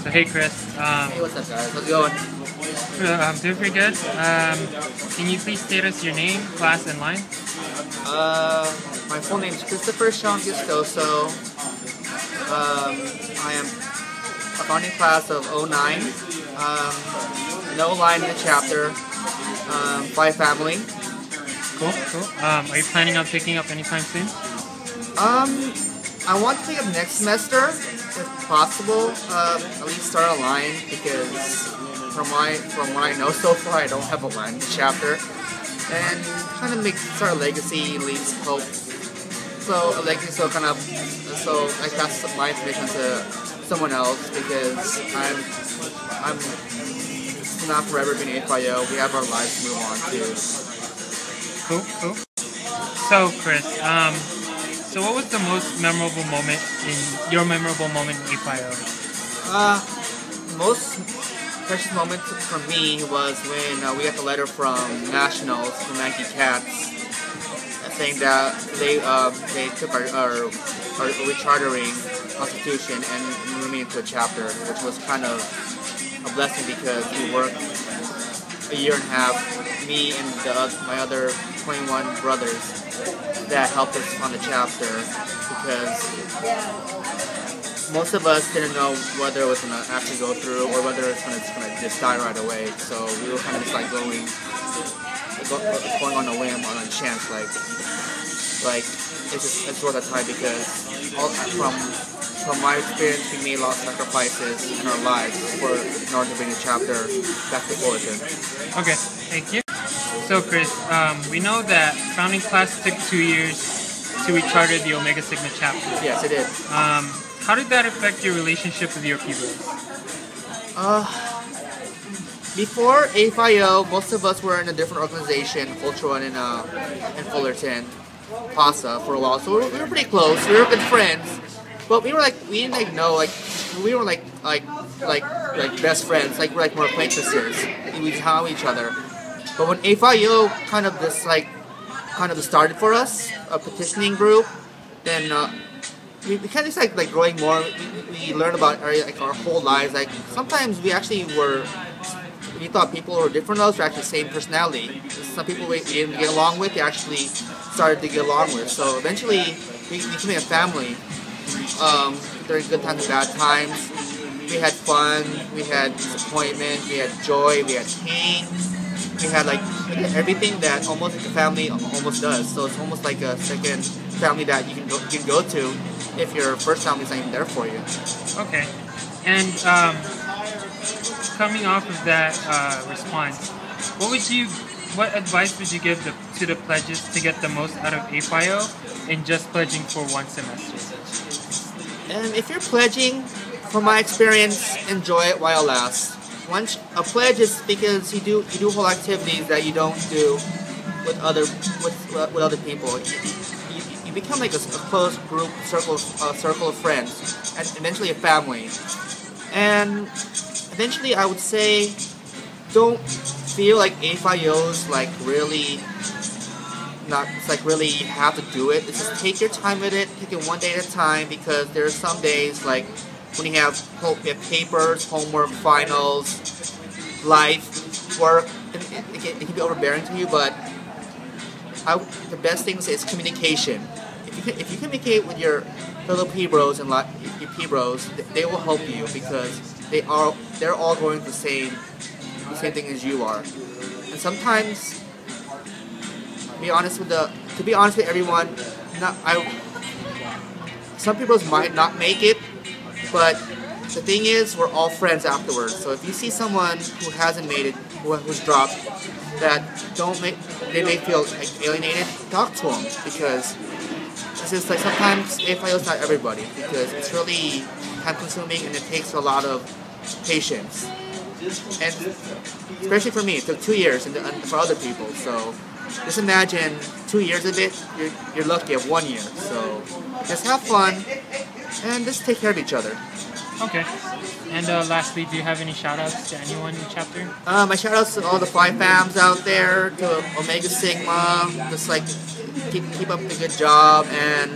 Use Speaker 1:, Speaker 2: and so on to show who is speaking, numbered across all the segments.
Speaker 1: So hey Kris,
Speaker 2: Hey, what's up guys? How's it going?
Speaker 1: I'm doing pretty good. Can you please state us your name, class, and line?
Speaker 2: My full name is Kris Gestoso. I am a founding class of '09. No line in the chapter. 5 family.
Speaker 1: Cool, cool. Are you planning on picking up anytime soon?
Speaker 2: I want to pick up next semester, if possible. At least start a line, because from what I know so far, I don't have a line in the chapter, and kind of start a legacy, leaves hope. So a legacy, so I pass my information to someone else, because I'm it's not forever being AFIO. We have our lives to move on to.
Speaker 1: Cool, cool. So Kris, so what was the most memorable moment in AFIO?
Speaker 2: Most precious moment for me was when we got the letter from Nationals, from Yankee Cats, saying that they took our rechartering constitution and moved me into a chapter, which was kind of a blessing, because we worked a year and a half, me and my other 21 brothers that helped us on the chapter, because most of us didn't know whether it was going to actually go through or whether it's going to just die right away. So we were kind of just like going on a whim, on a chance, like it's worth a time, because from my experience, we made a lot of sacrifices in our lives in order to bring the chapter back to Fullerton.
Speaker 1: Okay, thank you. So Kris, we know that founding class took 2 years to recharter the Omega Sigma chapter.
Speaker 2: Yes, it did.
Speaker 1: How did that affect your relationship with your P-Bros?
Speaker 2: Before AFIO, most of us were in a different organization, Culture One in Fullerton, PASA, for a while. So we were pretty close. We were good friends, but we didn't know we were like best friends. Like, we're more acquaintances. We hung out with each other. But when AFIO kind of started for us, a petitioning group, then we kind of like growing more. We learned about our whole lives. Like, sometimes we thought people who were different from us were actually the same personality. Some people we didn't get along with, we actually started to get along with. So eventually we became a family. During good times and bad times, we had fun, we had disappointment, we had joy, we had pain. We had everything that almost like a family almost does. So it's almost like a second family that you can go to if your first family's not even there for you.
Speaker 1: Okay, and coming off of that response, what advice would you give to the pledges to get the most out of AFIO in just pledging for 1 semester?
Speaker 2: And if you're pledging, from my experience, enjoy it while it lasts. Once a pledge is because you do whole activities that you don't do with other people. You become like a close group circle of friends, and eventually a family. And eventually, I would say, don't feel like AFIO's really you have to do it. It's just take your time with it, take it one day at a time, because there are some days when you have papers, homework, finals, life, work, it can be overbearing to you, but the best thing is communication. If you communicate with your fellow P-Bros and your P-Bros, they will help you, because they're all going through the same thing as you are. And sometimes, to be honest with everyone, some people might not make it, but the thing is, we're all friends afterwards. So if you see someone who hasn't made it, who's dropped, they may feel alienated, talk to them, because it's just sometimes AFIO is not everybody, because it's really time consuming and it takes a lot of patience. And especially for me, it took 2 years, and for other people. So just imagine 2 years of it, you're lucky you have 1 year. So just have fun and just take care of each other.
Speaker 1: Okay. And lastly, do you have any shout-outs to anyone in the chapter?
Speaker 2: My shout-outs to all the 5 fams out there, to Omega Sigma. Just keep up the good job, and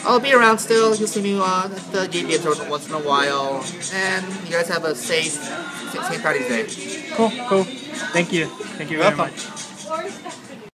Speaker 2: I'll be around still. You'll see me at the JBM once in a while. And you guys have a safe St. Patty's Day.
Speaker 1: Cool. Thank you. Thank you very
Speaker 2: Welcome.
Speaker 1: much.